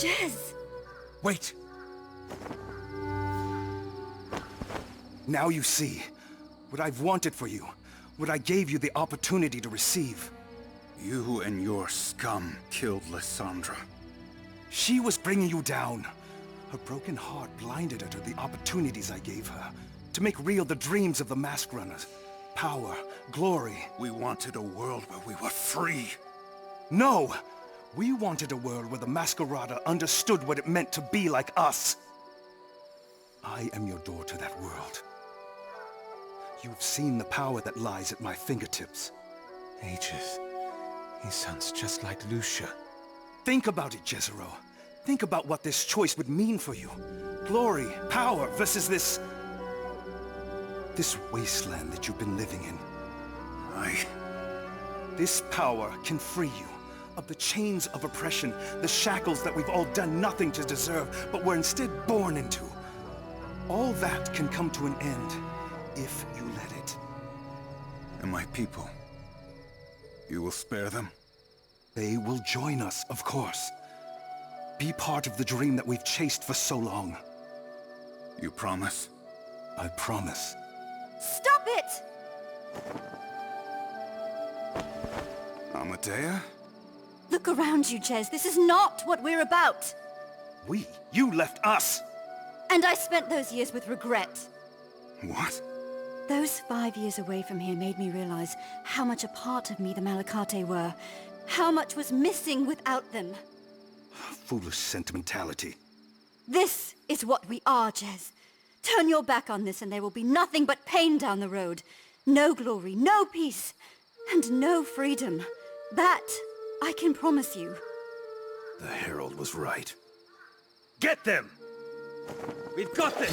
Jez! Wait! Now you see what I've wanted for you, what I gave you the opportunity to receive. You and your scum killed Lysandra. She was bringing you down. Her broken heart blinded her to the opportunities I gave her, to make real the dreams of the Mask Runners. Power, glory. We wanted a world where we were free. No! We wanted a world where the Masquerada understood what it meant to be like us. I am your door to that world. You've seen the power that lies at my fingertips. Aegis. He sounds just like Lucia. Think about it, Chicero. Think about what this choice would mean for you. Glory, power, versus this wasteland that you've been living in. This power can free you of the chains of oppression, the shackles that we've all done nothing to deserve, but were instead born into. All that can come to an end, if you let it. And my people? You will spare them? They will join us, of course. Be part of the dream that we've chased for so long. You promise? I promise. Stop it! Amadea? Look around you, Jez. This is not what we're about. You left us! And I spent those years with regret. What? Those 5 years away from here made me realize how much a part of me the Malakate were. How much was missing without them. Foolish sentimentality. This is what we are, Jez. Turn your back on this and there will be nothing but pain down the road. No glory, no peace, and no freedom. That I can promise you. The Herald was right. Get them! We've got this!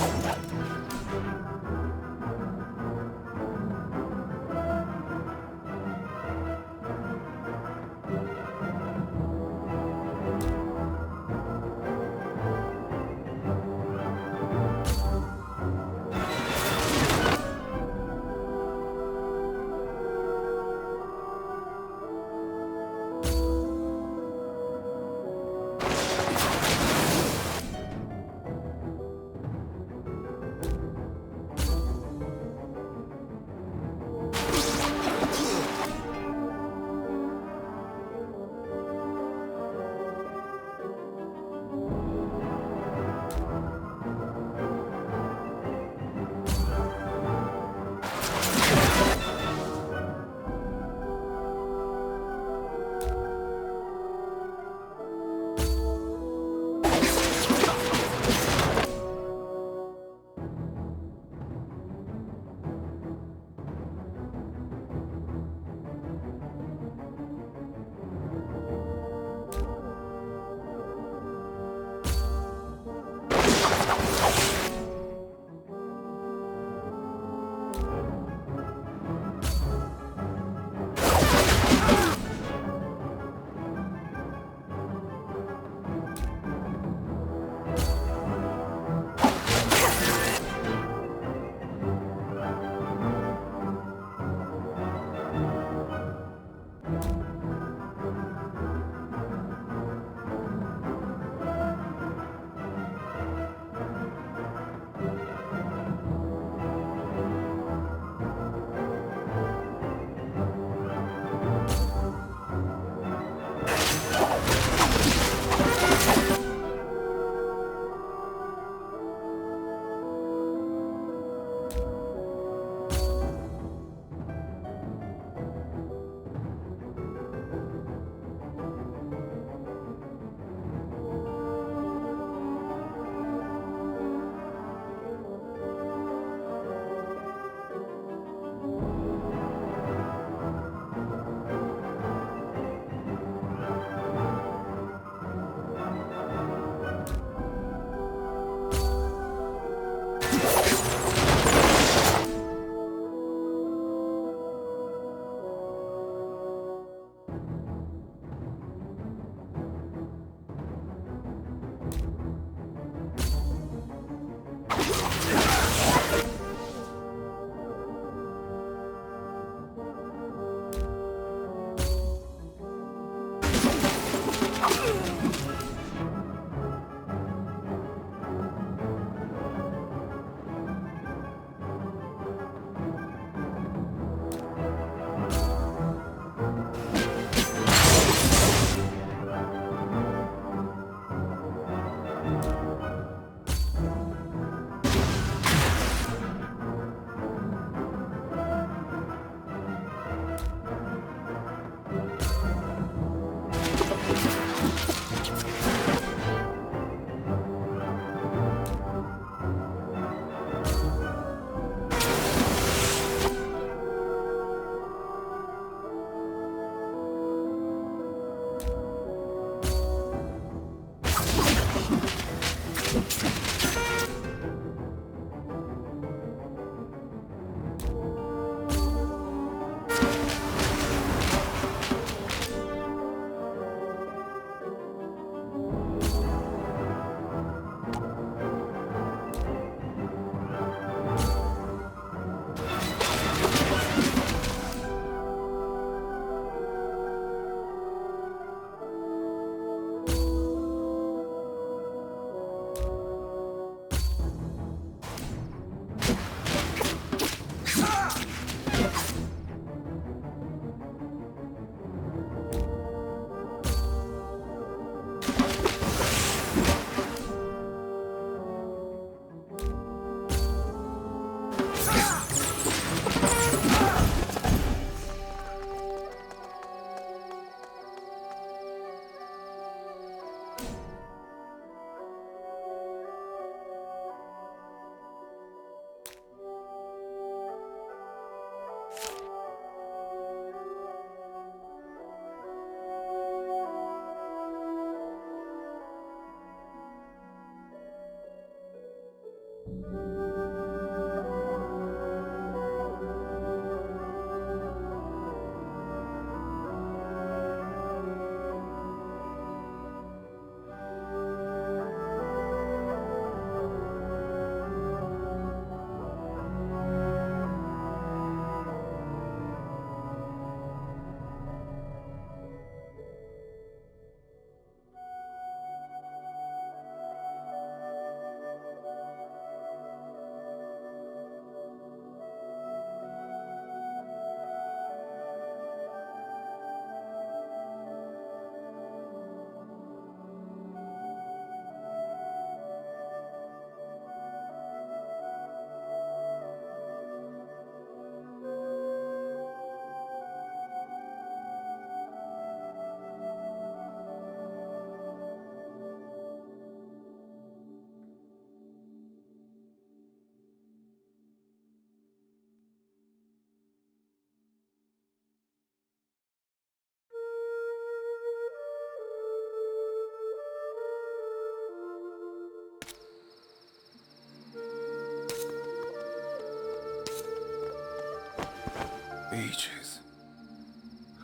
Ages.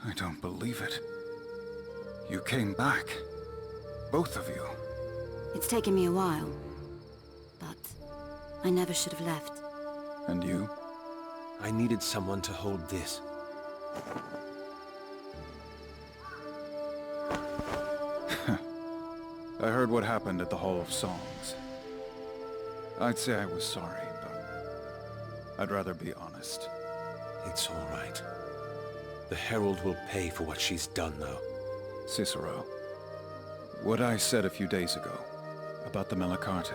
I don't believe it. You came back. Both of you. It's taken me a while, but I never should have left. And you? I needed someone to hold this. I heard what happened at the Hall of Songs. I'd say I was sorry, but I'd rather be honest. It's all right. The Herald will pay for what she's done, though. Cicero, what I said a few days ago about the Melacarte,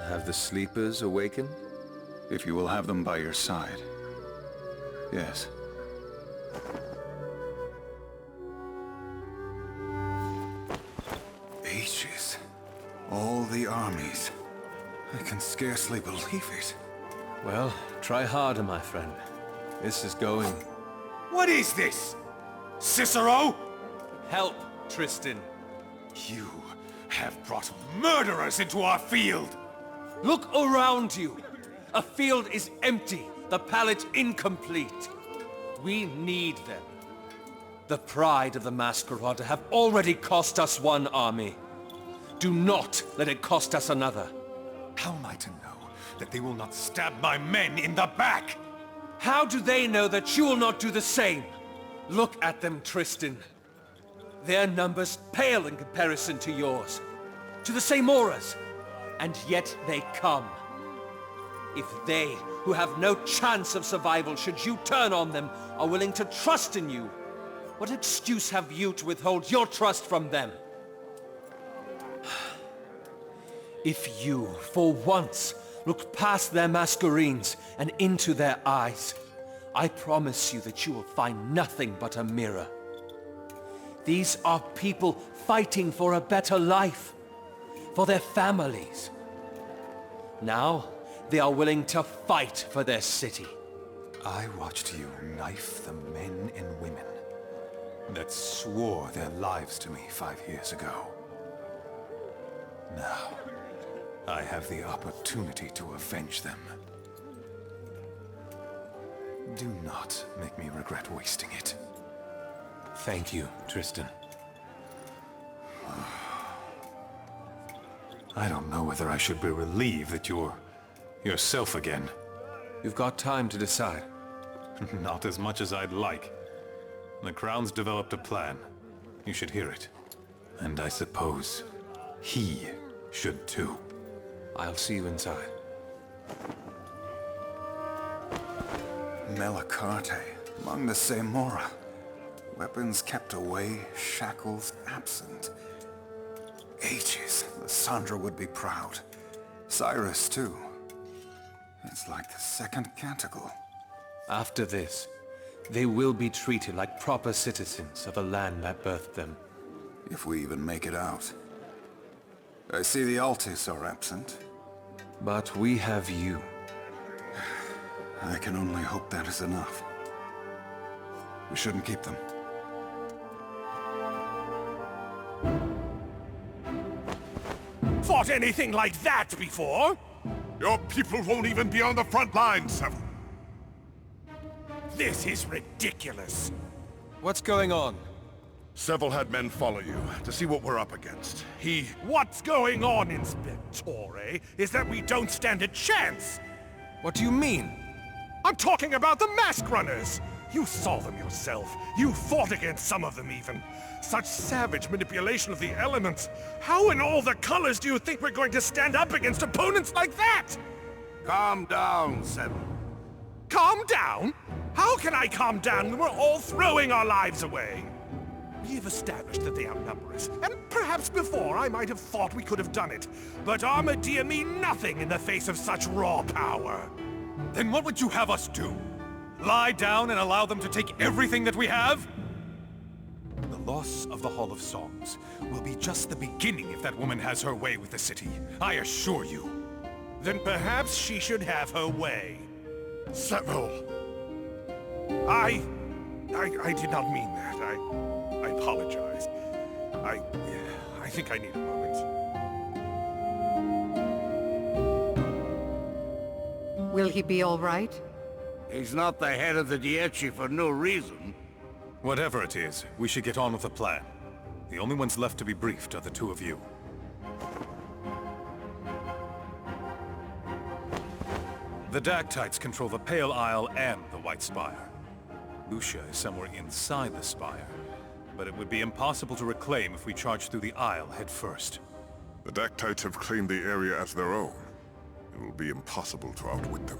Have the sleepers awakened? if you will have them by your side. Yes. Ages. All the armies. I can scarcely believe it. Well, try harder, my friend. This is going... What is this? Cicero? Help, Tristan. You have brought murderers into our field! Look around you. A field is empty, the pallet incomplete. We need them. The pride of the Masquerada have already cost us one army. Do not let it cost us another. How am I to know that they will not stab my men in the back? How do they know that you will not do the same? Look at them, Tristan. Their numbers pale in comparison to yours, to the Semoras, and yet they come. If they, who have no chance of survival should you turn on them, are willing to trust in you, what excuse have you to withhold your trust from them? If you, for once, look past their masquerades and into their eyes, I promise you that you will find nothing but a mirror. These are people fighting for a better life, for their families. Now, they are willing to fight for their city. I watched you knife the men and women that swore their lives to me 5 years ago. Now, I have the opportunity to avenge them. Do not make me regret wasting it. Thank you, Tristan. I don't know whether I should be relieved that you're yourself again. You've got time to decide. Not as much as I'd like. The Crown's developed a plan. You should hear it. And I suppose he should too. I'll see you inside. Melacarte, among the Semora. Weapons kept away, shackles absent. Ages, Lysandra would be proud. Cyrus, too. It's like the second canticle. After this, they will be treated like proper citizens of the land that birthed them. If we even make it out. I see the Altis are absent. But we have you. I can only hope that is enough. We shouldn't keep them. Fought anything like that before? Your people won't even be on the front lines, Zovу. This is ridiculous. What's going on? Seville had men follow you to see what we're up against. What's going on, Inspectore, is that we don't stand a chance. What do you mean? I'm talking about the mask runners. You saw them yourself. You fought against some of them even. Such savage manipulation of the elements. How in all the colors do you think we're going to stand up against opponents like that? Calm down, Seville. Calm down? How can I calm down when we're all throwing our lives away? We've established that they outnumber us, and perhaps before I might have thought we could have done it. But Armadia mean nothing in the face of such raw power. Then what would you have us do? Lie down and allow them to take everything that we have? The loss of the Hall of Songs will be just the beginning if that woman has her way with the city. I assure you. Then perhaps she should have her way. Seville! I did not mean that. I apologize. I think I need a moment. Will he be all right? He's not the head of the Dieci for no reason. Whatever it is, we should get on with the plan. The only ones left to be briefed are the two of you. The Dactytes control the Pale Isle and the White Spire. Lucia is somewhere inside the Spire, but it would be impossible to reclaim if we charge through the Isle head first. The Dactytes have claimed the area as their own. It will be impossible to outwit them.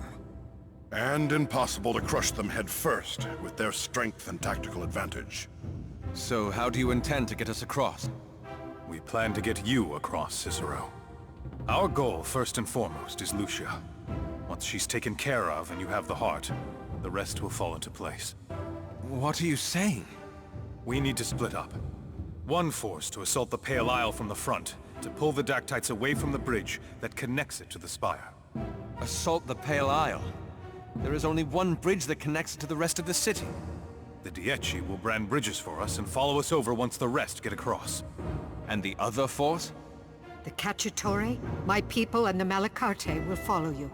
And impossible to crush them head first, with their strength and tactical advantage. So how do you intend to get us across? We plan to get you across, Cicero. Our goal, first and foremost, is Lucia. Once she's taken care of and you have the heart, the rest will fall into place. What are you saying? We need to split up. One force to assault the Pale Isle from the front, to pull the Dactytes away from the bridge that connects it to the Spire. Assault the Pale Isle? There is only one bridge that connects it to the rest of the city. The Dieci will brand bridges for us and follow us over once the rest get across. And the other force? The Cacciatore, my people, and the Malacarte will follow you.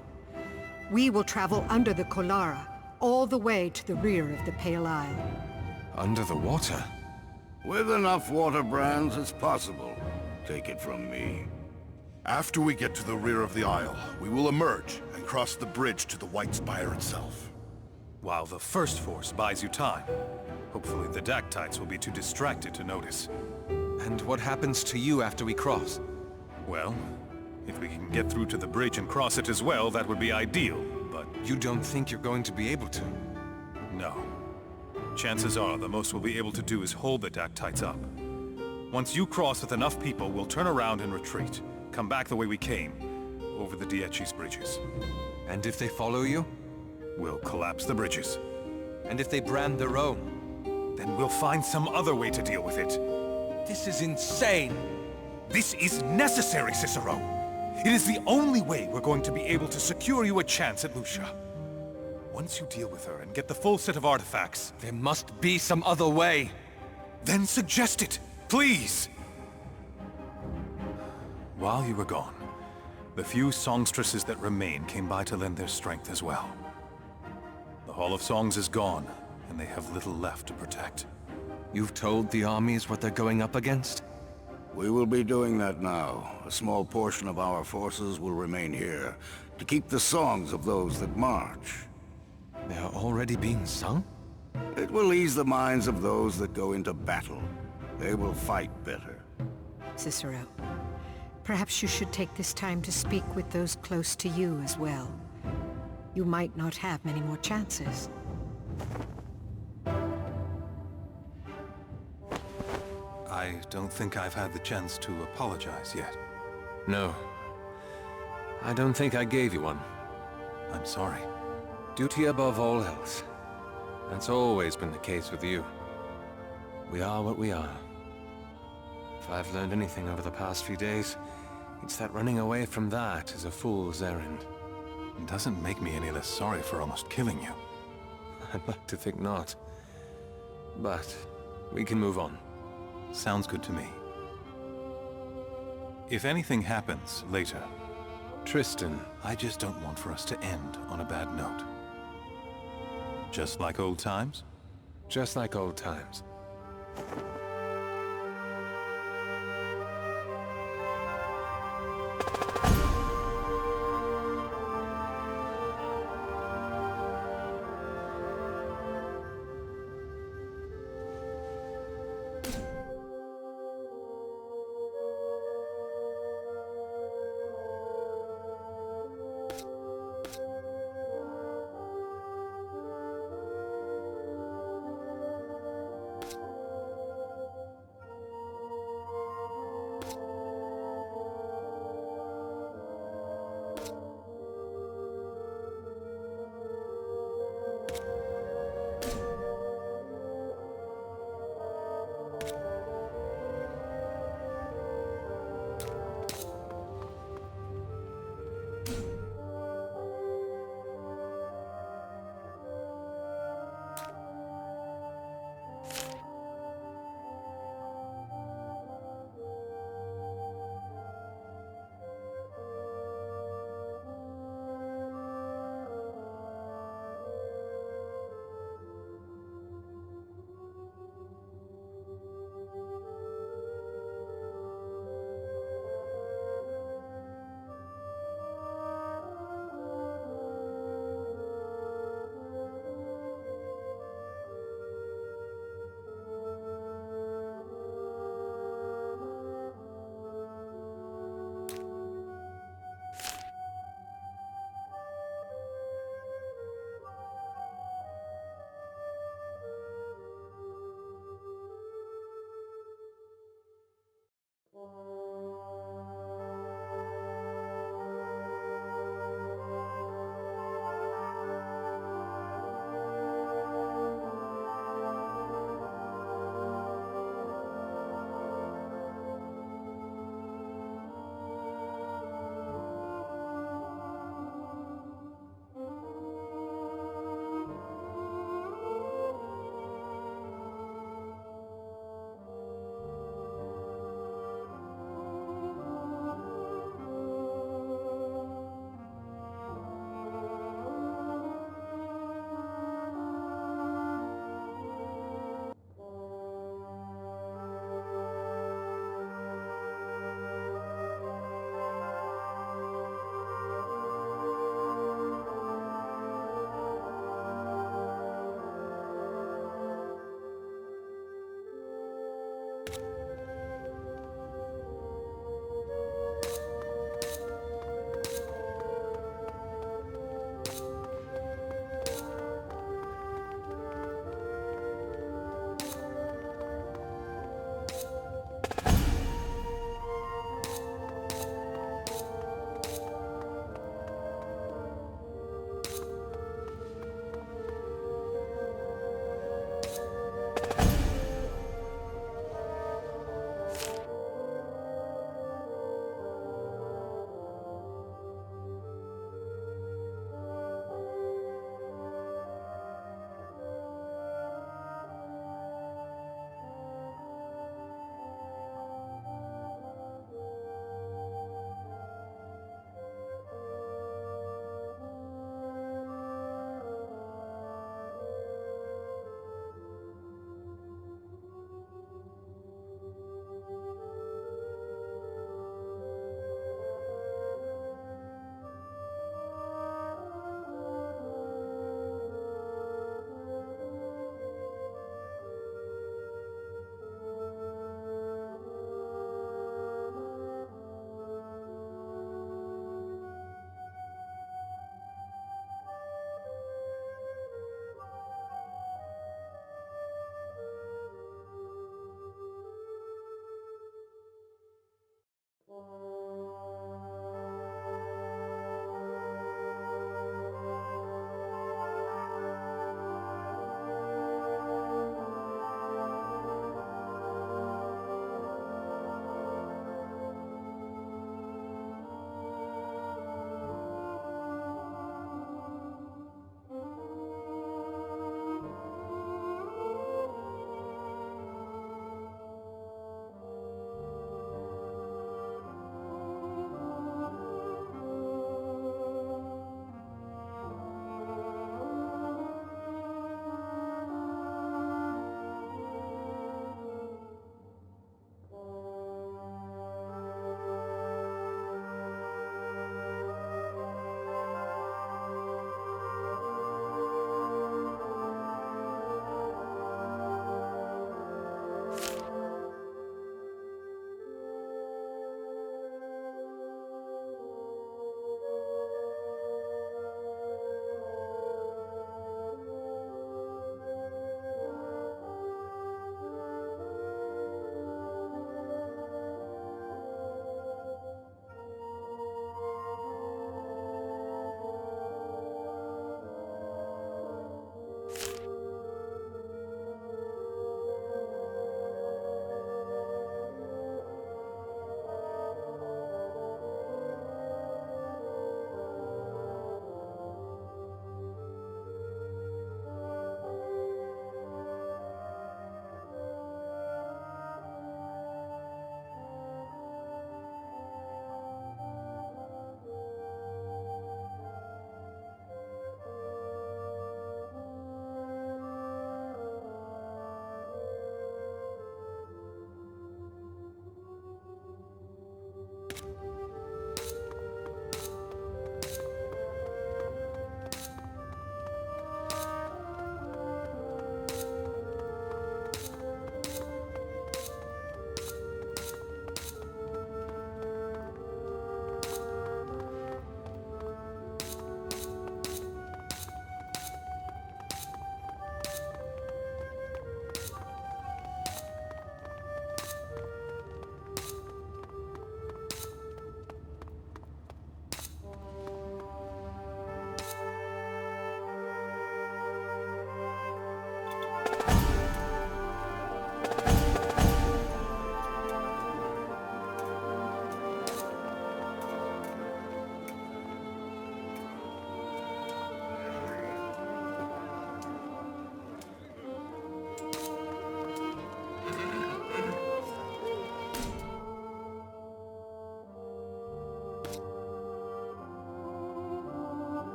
We will travel under the Colara, all the way to the rear of the Pale Isle. Under the water? With enough water brands, it's possible. Take it from me. After we get to the rear of the Isle, we will emerge and cross the bridge to the White Spire itself. While the first force buys you time. Hopefully the Dactytes will be too distracted to notice. And what happens to you after we cross? Well, if we can get through to the bridge and cross it as well, that would be ideal, but... You don't think you're going to be able to? No. Chances are the most we'll be able to do is hold the Dactytes up. Once you cross with enough people, we'll turn around and retreat. Come back the way we came, over the Dieci's bridges. And if they follow you? We'll collapse the bridges. And if they brand their own? Then we'll find some other way to deal with it. This is insane! This is necessary, Cicero! It is the only way we're going to be able to secure you a chance at Lucia. Once you deal with her and get the full set of artifacts... There must be some other way! Then suggest it, please! While you were gone, the few songstresses that remain came by to lend their strength as well. The Hall of Songs is gone, and they have little left to protect. You've told the armies what they're going up against? We will be doing that now. A small portion of our forces will remain here, to keep the songs of those that march. They are already being sung? It will ease the minds of those that go into battle. They will fight better. Cicero, perhaps you should take this time to speak with those close to you as well. You might not have many more chances. I don't think I've had the chance to apologize yet. No. I don't think I gave you one. I'm sorry. Duty above all else. That's always been the case with you. We are what we are. If I've learned anything over the past few days, it's that running away from that is a fool's errand. It doesn't make me any less sorry for almost killing you. I'd like to think not. But we can move on. Sounds good to me. If anything happens later... Tristan, I just don't want for us to end on a bad note. Just like old times? Just like old times.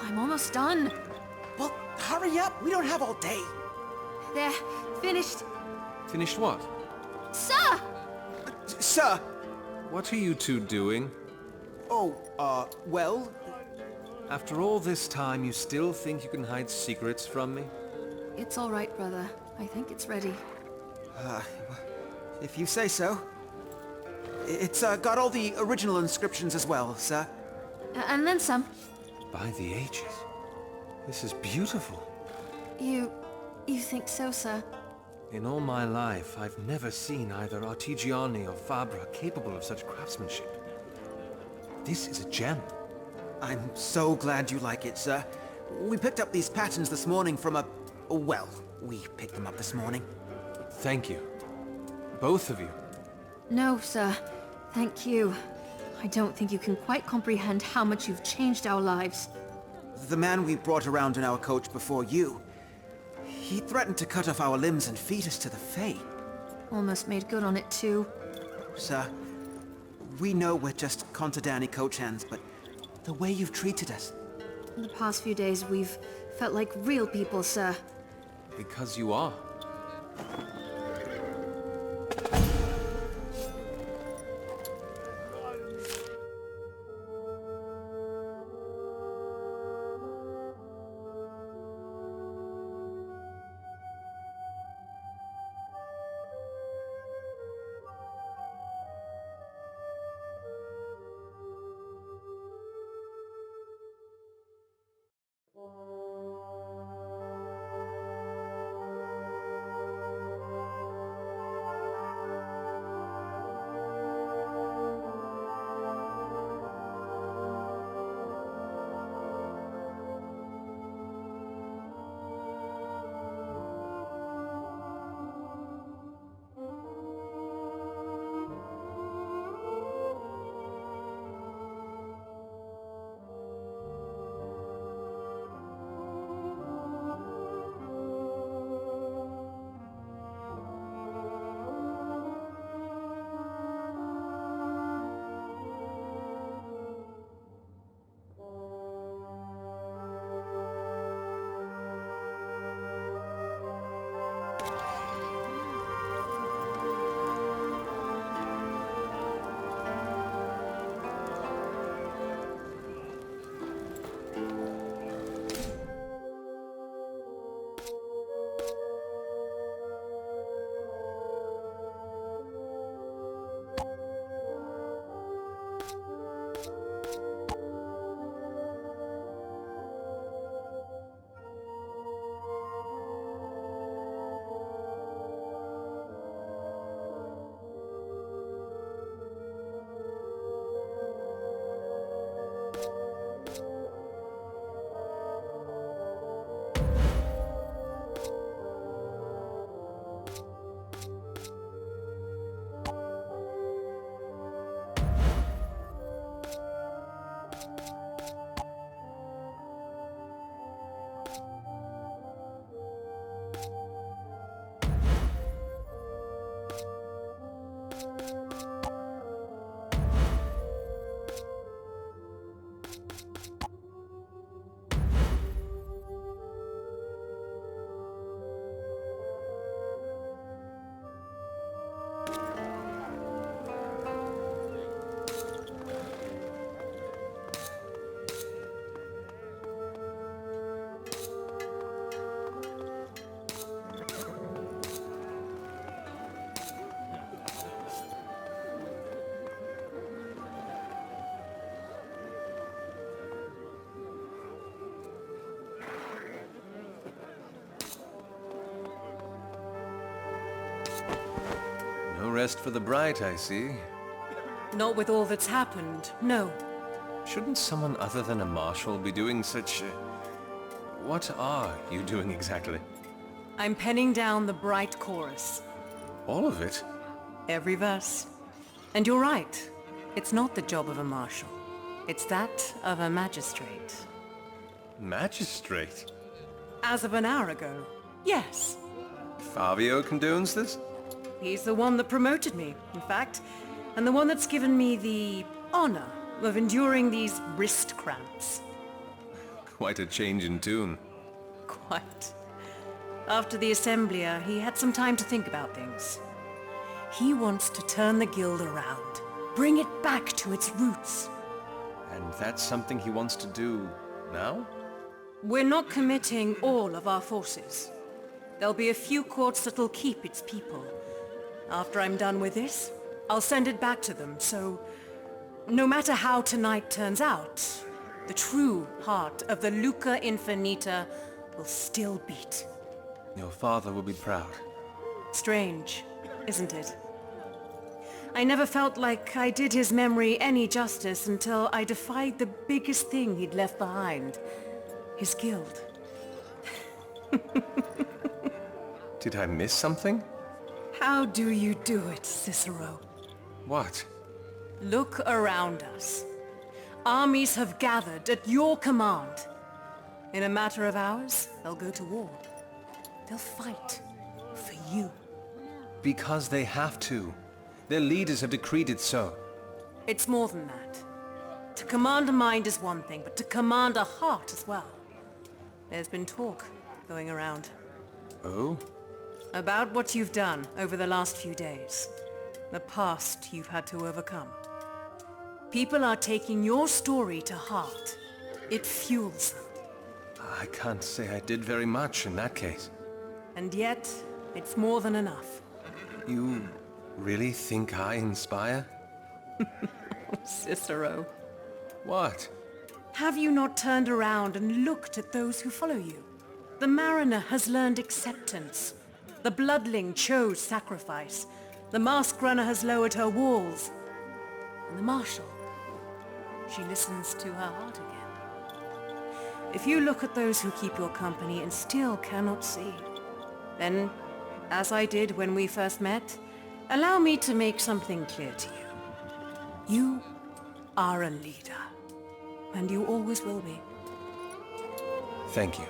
I'm almost done. Well, hurry up. We don't have all day. There. Finished. Finished what? Sir! Sir! What are you two doing? Oh, well... After all this time, you still think you can hide secrets from me? It's all right, brother. I think it's ready. If you say so. It's, got all the original inscriptions as well, sir. And then some. By the ages. This is beautiful. You think so, sir? In all my life, I've never seen either Artigiani or Fabra capable of such craftsmanship. This is a gem. I'm so glad you like it, sir. We picked up these patterns this morning from a... Well, we picked them up this morning. Thank you. Both of you. No, sir. Thank you. I don't think you can quite comprehend how much you've changed our lives. The man we brought around in our coach before you, he threatened to cut off our limbs and feed us to the Fae. Almost made good on it, too. Sir, we know we're just Contadani coach hands, but the way you've treated us... In the past few days, we've felt like real people, sir. Because you are. No rest for the bright, I see. Not with all that's happened, no. Shouldn't someone other than a marshal be doing such... What are you doing exactly? I'm penning down the bright chorus. All of it? Every verse. And you're right. It's not the job of a marshal. It's that of a magistrate. Magistrate? As of an hour ago, yes. Fabio condones this? He's the one that promoted me, in fact, and the one that's given me the honor of enduring these wrist cramps. Quite a change in tune. Quite. After the Assemblia, he had some time to think about things. He wants to turn the guild around, bring it back to its roots. And that's something he wants to do now? We're not committing all of our forces. There'll be a few courts that'll keep its people. After I'm done with this, I'll send it back to them, so no matter how tonight turns out, the true heart of the Luca Infinita will still beat. Your father will be proud. Strange, isn't it? I never felt like I did his memory any justice until I defied the biggest thing he'd left behind. His guild. Did I miss something? How do you do it, Cicero? What? Look around us. Armies have gathered at your command. In a matter of hours, they'll go to war. They'll fight for you. Because they have to. Their leaders have decreed it so. It's more than that. To command a mind is one thing, but to command a heart as well. There's been talk going around. Oh? About what you've done over the last few days. The past you've had to overcome. People are taking your story to heart. It fuels them. I can't say I did very much in that case. And yet, it's more than enough. You really think I inspire? Cicero. What? Have you not turned around and looked at those who follow you? The mariner has learned acceptance. The bloodling chose sacrifice. The mask runner has lowered her walls. And the marshal, she listens to her heart again. If you look at those who keep your company and still cannot see, then, as I did when we first met, allow me to make something clear to you. You are a leader, and you always will be. Thank you.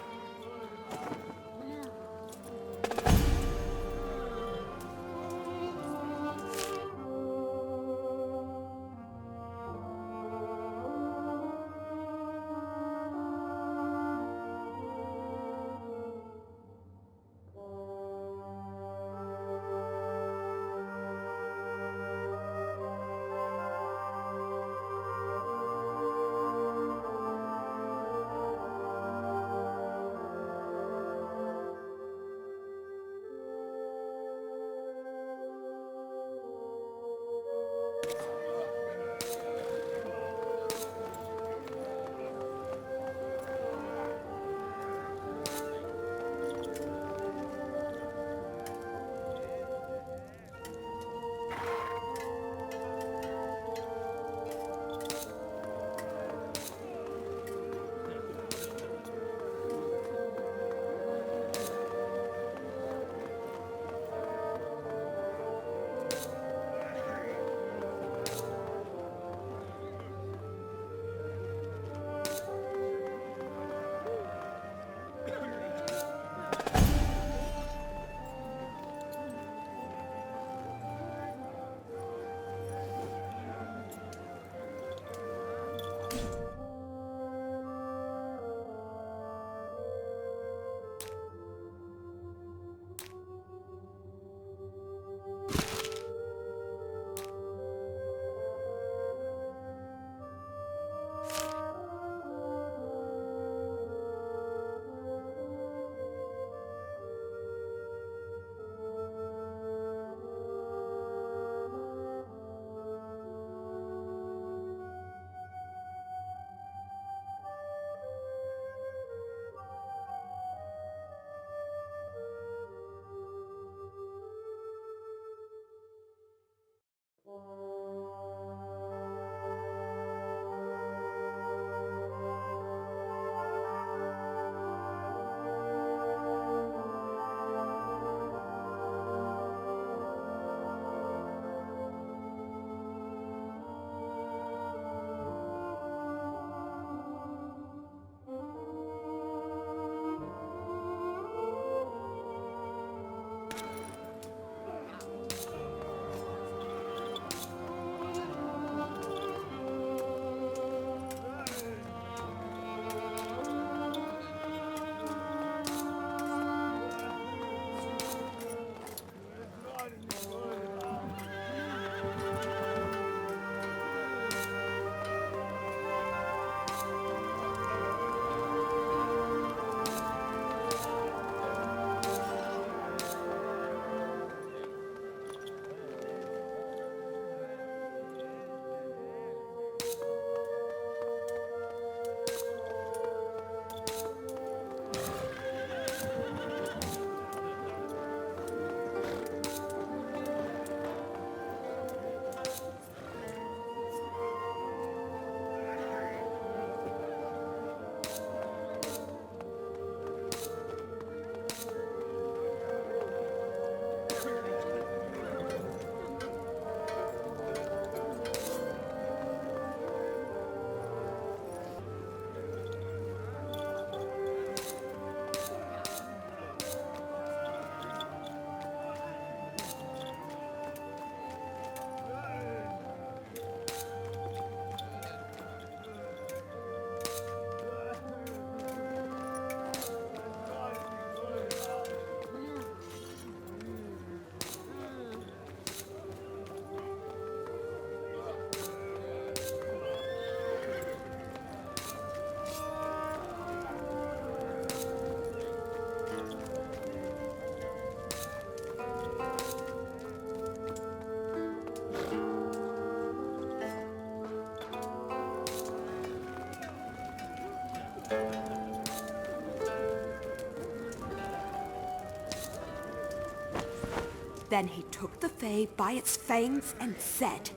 Then he took the Fae by its fangs and said,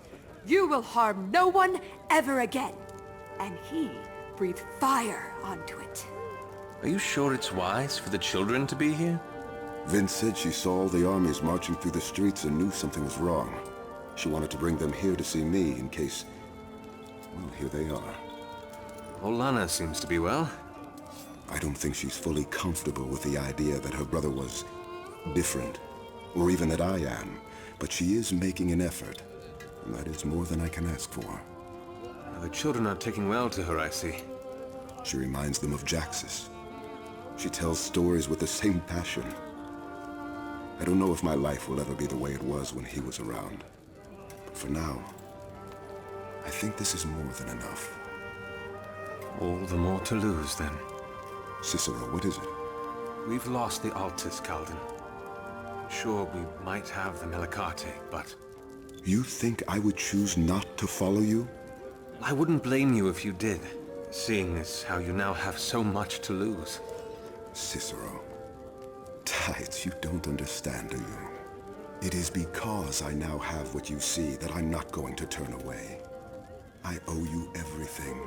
"You will harm no one ever again." And he breathed fire onto it. Are you sure it's wise for the children to be here? Vin said she saw all the armies marching through the streets and knew something was wrong. She wanted to bring them here to see me in case... Well, here they are. Olana seems to be well. I don't think she's fully comfortable with the idea that her brother was... different. Or even that I am. But she is making an effort. And that is more than I can ask for. The children are taking well to her, I see. She reminds them of Jaxus. She tells stories with the same passion. I don't know if my life will ever be the way it was when he was around. But for now, I think this is more than enough. All the more to lose, then. Cicero, what is it? We've lost the Altus, Calden. Sure, we might have the Melicarte, but... You think I would choose not to follow you? I wouldn't blame you if you did, seeing as how you now have so much to lose. Cicero. Tides, you don't understand, do you? It is because I now have what you see that I'm not going to turn away. I owe you everything.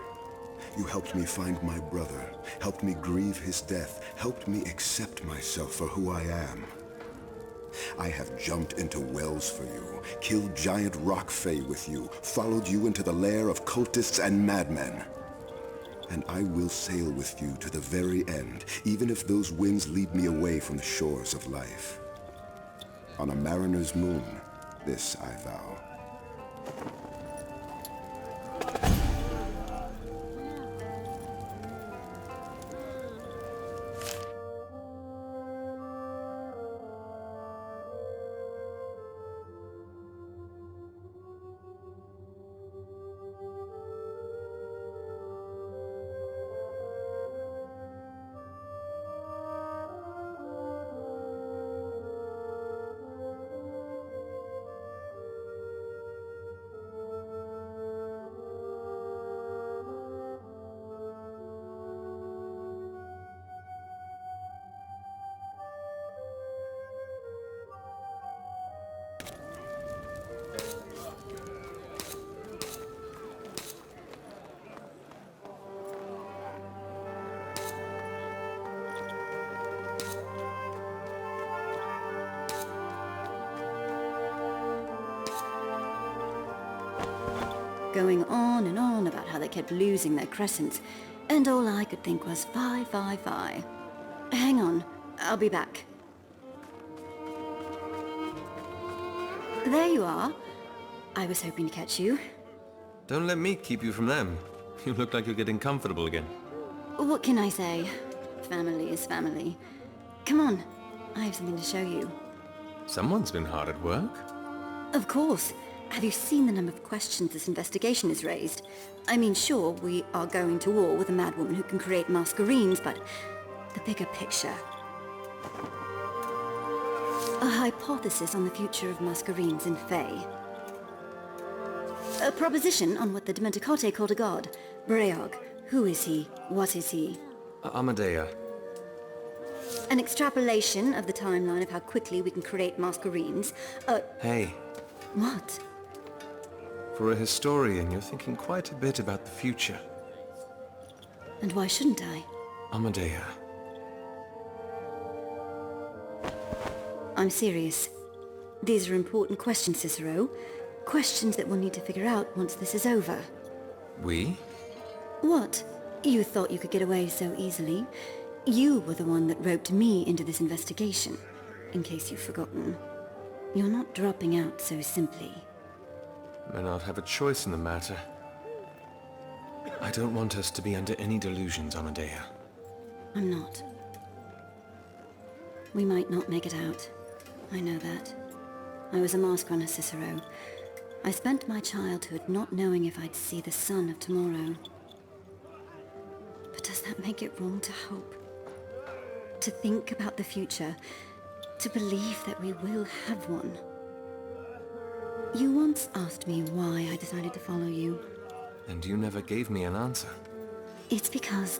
You helped me find my brother, helped me grieve his death, helped me accept myself for who I am. I have jumped into wells for you, killed giant rock fae with you, followed you into the lair of cultists and madmen. And I will sail with you to the very end, even if those winds lead me away from the shores of life. On a mariner's moon, this I vow. Going on and on about how they kept losing their crescents, and all I could think was fi, fi, fi. Hang on, I'll be back. There you are. I was hoping to catch you. Don't let me keep you from them. You look like you're getting comfortable again. What can I say? Family is family. Come on, I have something to show you. Someone's been hard at work. Of course. Have you seen the number of questions this investigation has raised? I mean, sure, we are going to war with a madwoman who can create masquerades, but the bigger picture. A hypothesis on the future of masquerades in Fae. A proposition on what the Dementicate called a god. Breog. Who is he? What is he? Amadea. An extrapolation of the timeline of how quickly we can create masquerades. Hey. What? For a historian, you're thinking quite a bit about the future. And why shouldn't I? Amadea. I'm serious. These are important questions, Cicero. Questions that we'll need to figure out once this is over. We? What? You thought you could get away so easily? You were the one that roped me into this investigation, in case you've forgotten. You're not dropping out so simply. May not have a choice in the matter. I don't want us to be under any delusions, Amadea. I'm not. We might not make it out. I know that. I was a mask runner, Cicero. I spent my childhood not knowing if I'd see the sun of tomorrow. But does that make it wrong to hope? To think about the future? To believe that we will have one? You once asked me why I decided to follow you. And you never gave me an answer. It's because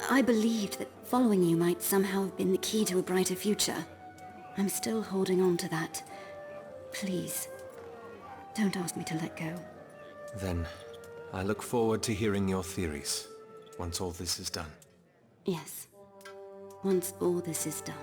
I believed that following you might somehow have been the key to a brighter future. I'm still holding on to that. Please, don't ask me to let go. Then, I look forward to hearing your theories, once all this is done. Yes, once all this is done.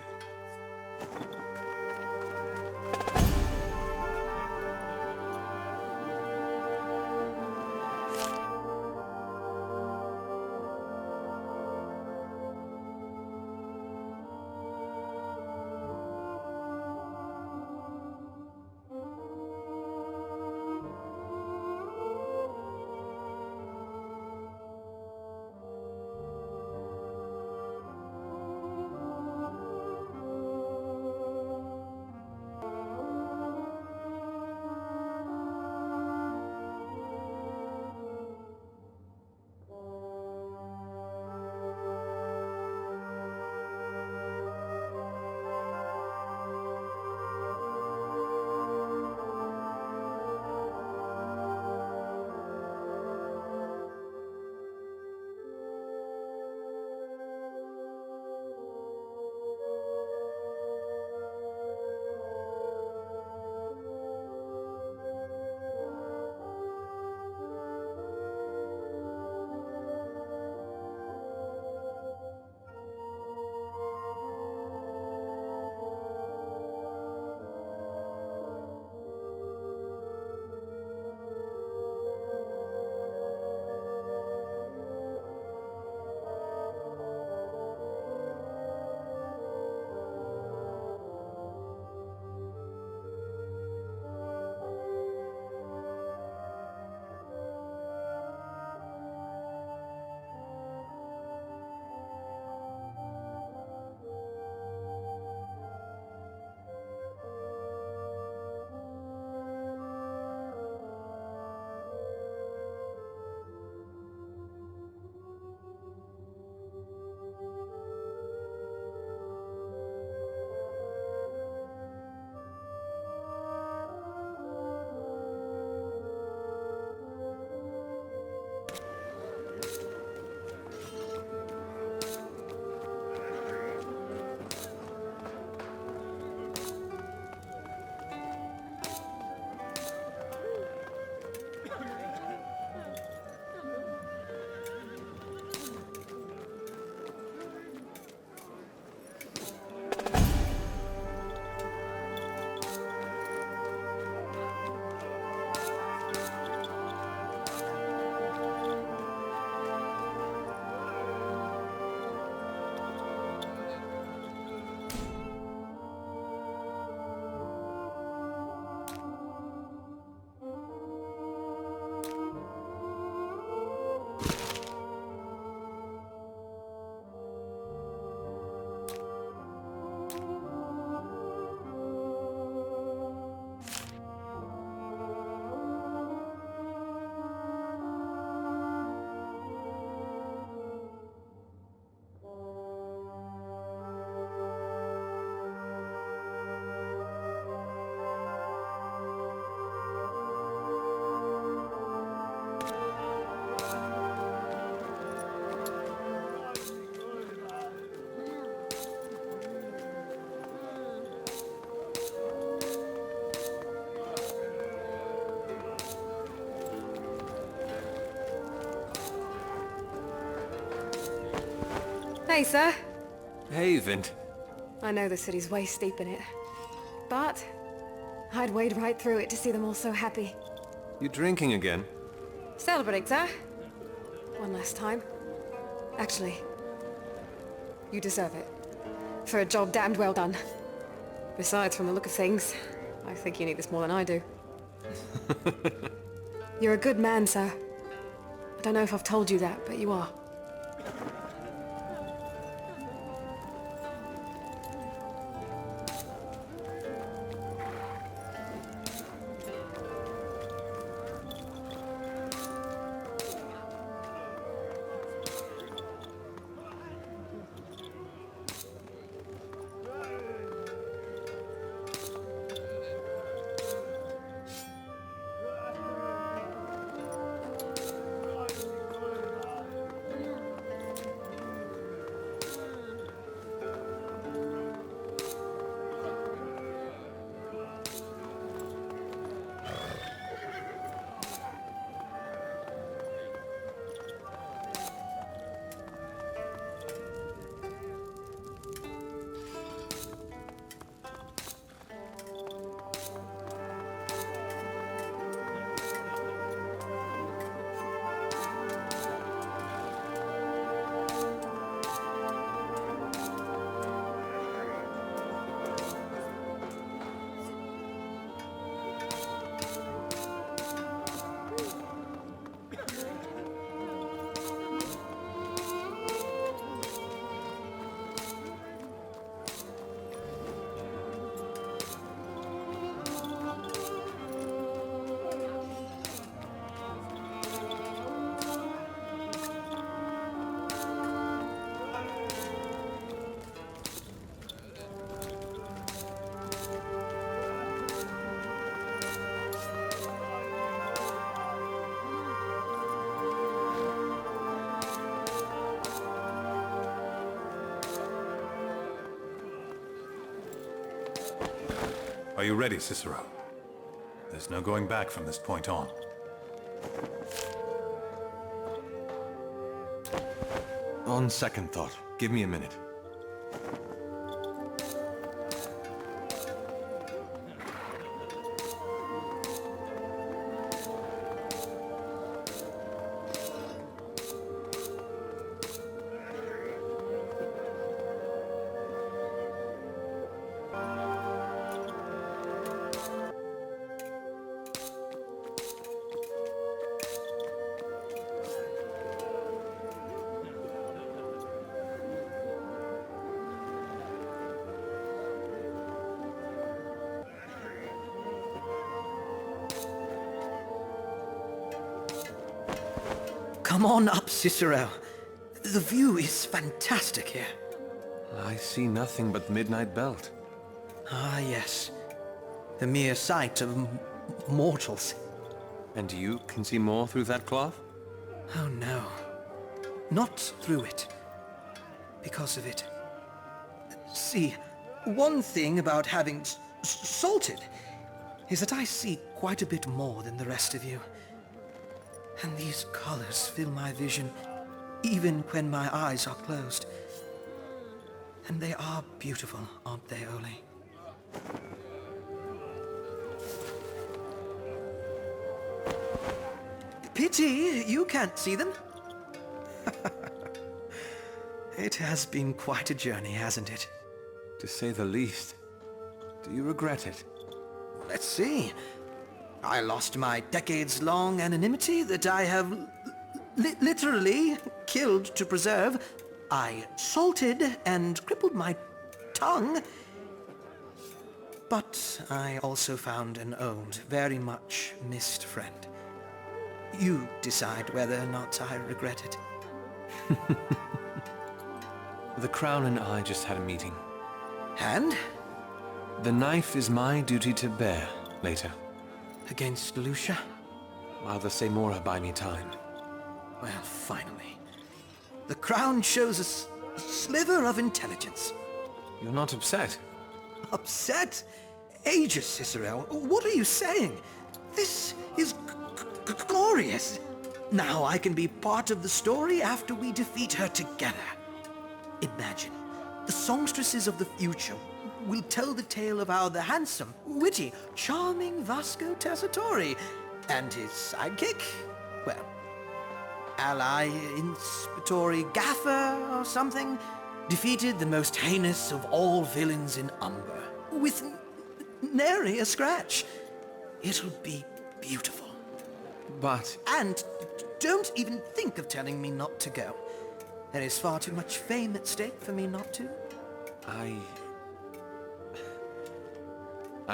Hey, sir. Hey, Vint. I know the city's waist deep in it, but I'd wade right through it to see them all so happy. You drinking again? Celebrate, sir. One last time. Actually, you deserve it. For a job damned well done. Besides, from the look of things, I think you need this more than I do. You're a good man, sir. I don't know if I've told you that, but you are. Are you ready, Cicero? There's no going back from this point on. On second thought, give me a minute. Come on up, Cicero. The view is fantastic here. I see nothing but the Midnight Belt. Ah, yes. The mere sight of mortals. And you can see more through that cloth? Oh, no. Not through it. Because of it. See, one thing about having salted is that I see quite a bit more than the rest of you. And these colors fill my vision, even when my eyes are closed. And they are beautiful, aren't they, Ole? Pity you can't see them. It has been quite a journey, hasn't it? To say the least. Do you regret it? Let's see. I lost my decades-long anonymity that I have literally killed to preserve. I salted and crippled my tongue. But I also found an old, very much missed friend. You decide whether or not I regret it. The Crown and I just had a meeting. And? The knife is my duty to bear later. Against Lucia? While the Seymour buy me time. Well, finally. The Crown shows us a sliver of intelligence. You're not upset? Upset? Ages, Cicero. What are you saying? This is glorious. Now I can be part of the story after we defeat her together. Imagine, the songstresses of the future will tell the tale of how the handsome, witty, charming Vasco Tessitore and his sidekick, well, ally inspectori Gaffer or something, defeated the most heinous of all villains in Ombre, with nary a scratch. It'll be beautiful. But... And don't even think of telling me not to go. There is far too much fame at stake for me not to. I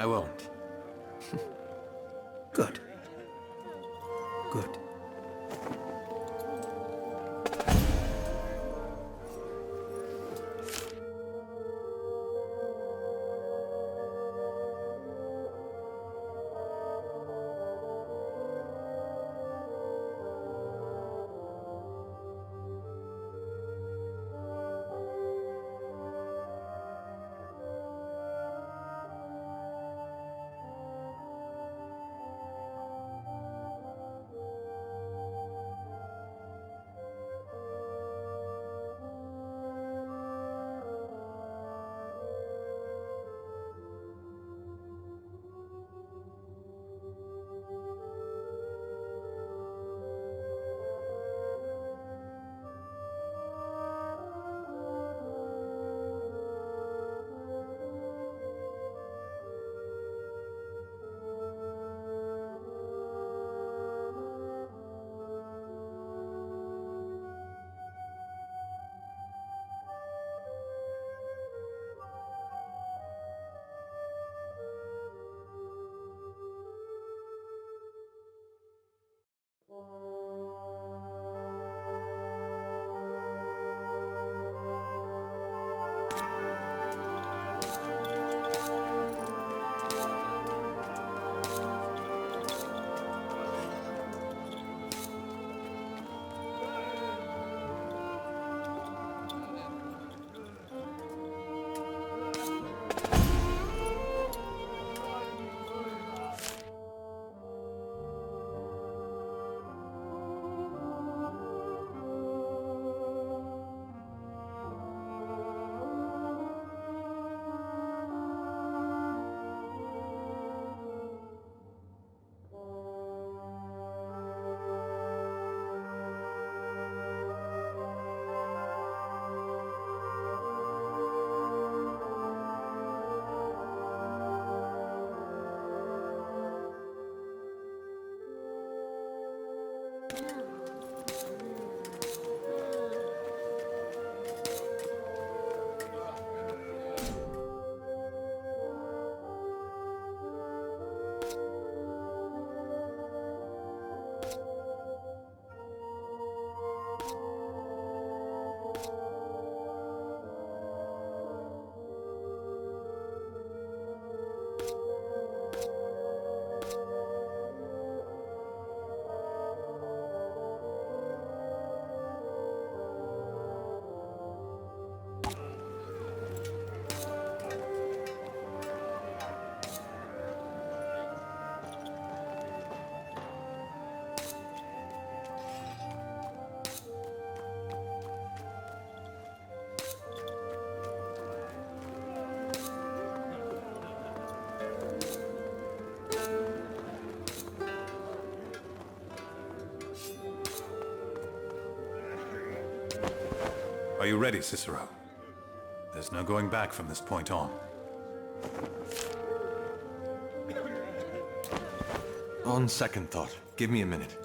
won't. Good. Good. Are you ready, Cicero? There's no going back from this point on. On second thought, give me a minute.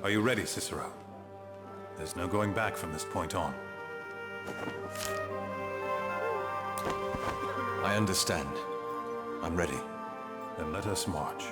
Are you ready, Cicero? There's no going back from this point on. I understand. I'm ready. Then let us march.